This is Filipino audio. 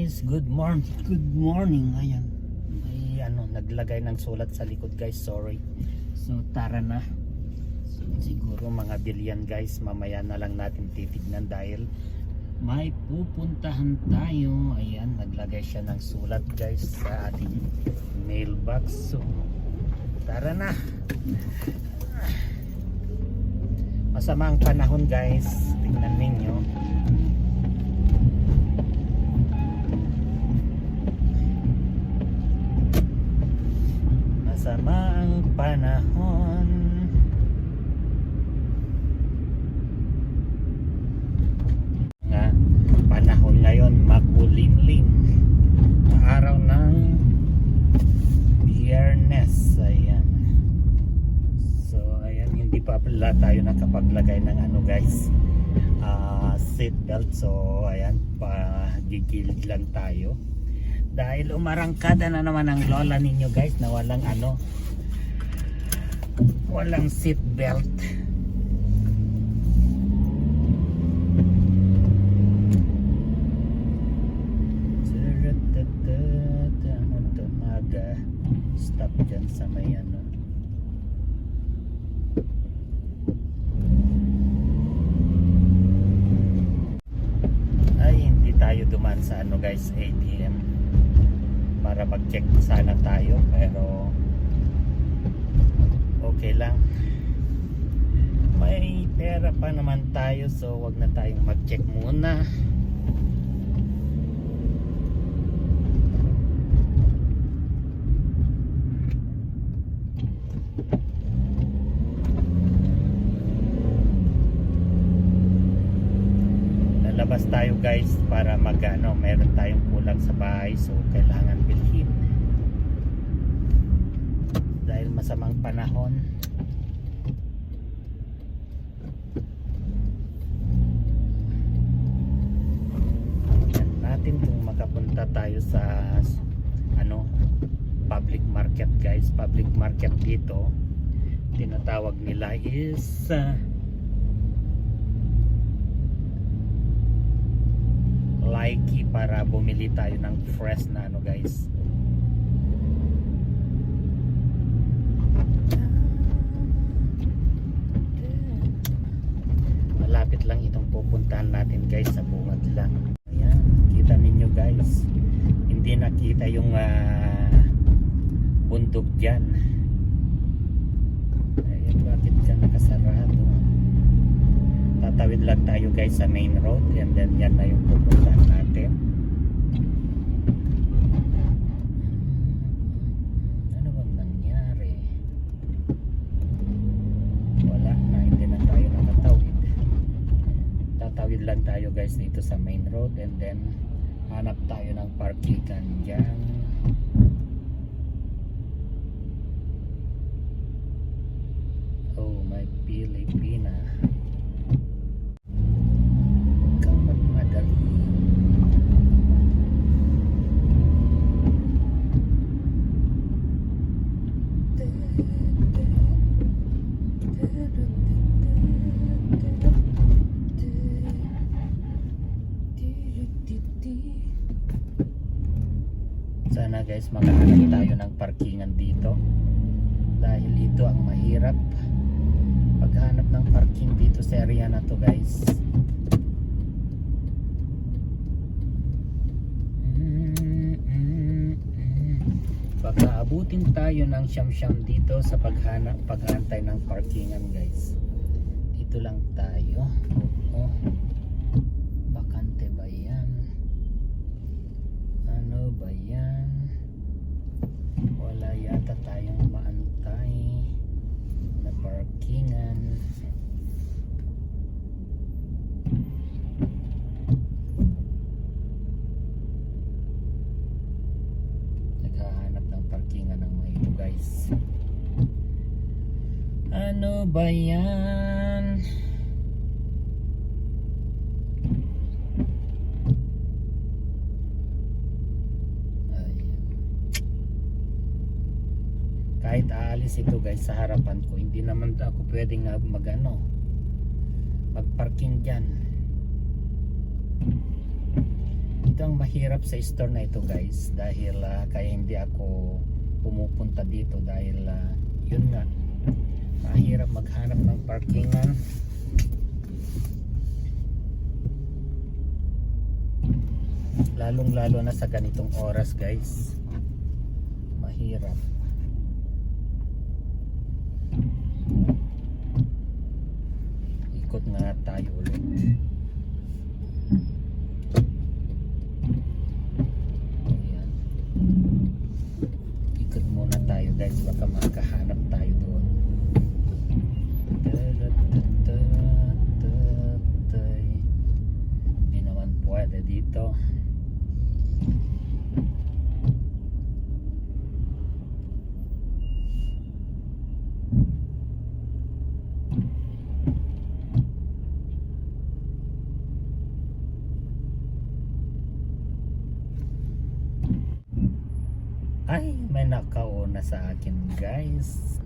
guys, good morning. Good morning. Ayan. May naglagay ng sulat sa likod guys. Sorry. So tara na. So, siguro mga bilyan guys, mamaya na lang natin titignan dahil may pupuntahan tayo. Ayan, naglagay siya ng sulat guys sa ating mailbox. So tara na. Masama ang panahon guys. Tingnan ninyo. Masama ang panahon. Nga, panahon ngayon makulimlim. Araw ng Biyernes. Ayan. So ayan, hindi pa pala tayo nakapaglagay ng guys, seat belt. So ayan, pagigilid lang tayo dahil umarangkada na naman ang lola ninyo guys na walang seat belt. Stop dyan sa may ay hindi tayo dumaan sa guys, ATM para mag-check sana tayo, pero okay lang, may pera pa naman tayo, so wag na tayong mag-check muna. Labas tayo guys para meron tayong kulang sa bahay, so kailangan bilhin dahil masamang panahon. Yan natin kung makapunta tayo sa public market guys. Public market dito tinatawag nila is likey, para bumili tayo ng fresh na guys. Malapit lang itong pupuntahan natin guys, sa bungad lang. Ayan, kita ninyo guys, hindi nakita yung bundok dyan. Ayan, bakit ka nakasarado? Tatawid lang tayo guys sa main road, and then yan na yung pupuntahan natin. Ano bang nangyari? Wala na, hindi na tayo nakatawid. Tatawid lang tayo guys dito sa main road, and then hanap tayo ng parkingan dyan. Oh my Pilipina. Sana guys makahanap tayo ng parkingan dito, dahil ito ang mahirap paghanap ng parking dito sa area na to guys. Baka abutin tayo ng siyam-siyam dito sa paghantay ng parkingan guys. Dito lang tayo. Bakante ba yan? Ano ba yan? Wala yata tayong maantay na parkingan. Naghahanap ng parkingan ng mga ito guys. Ano ba yan? Kahit aalis ito guys sa harapan ko, hindi naman ako pwedeng magparking dyan. Ito ang mahirap sa store na ito guys, dahil kaya hindi ako pumupunta dito dahil yun nga, mahirap maghanap ng parkingan. Lalong lalo na sa ganitong oras guys, mahirap. Ikot nga tayo ulit. Ayan. Ikot muna tayo guys, baka makahanap tayo doon. Hindi naman pwede dito. Ay, may nakauna sa akin guys.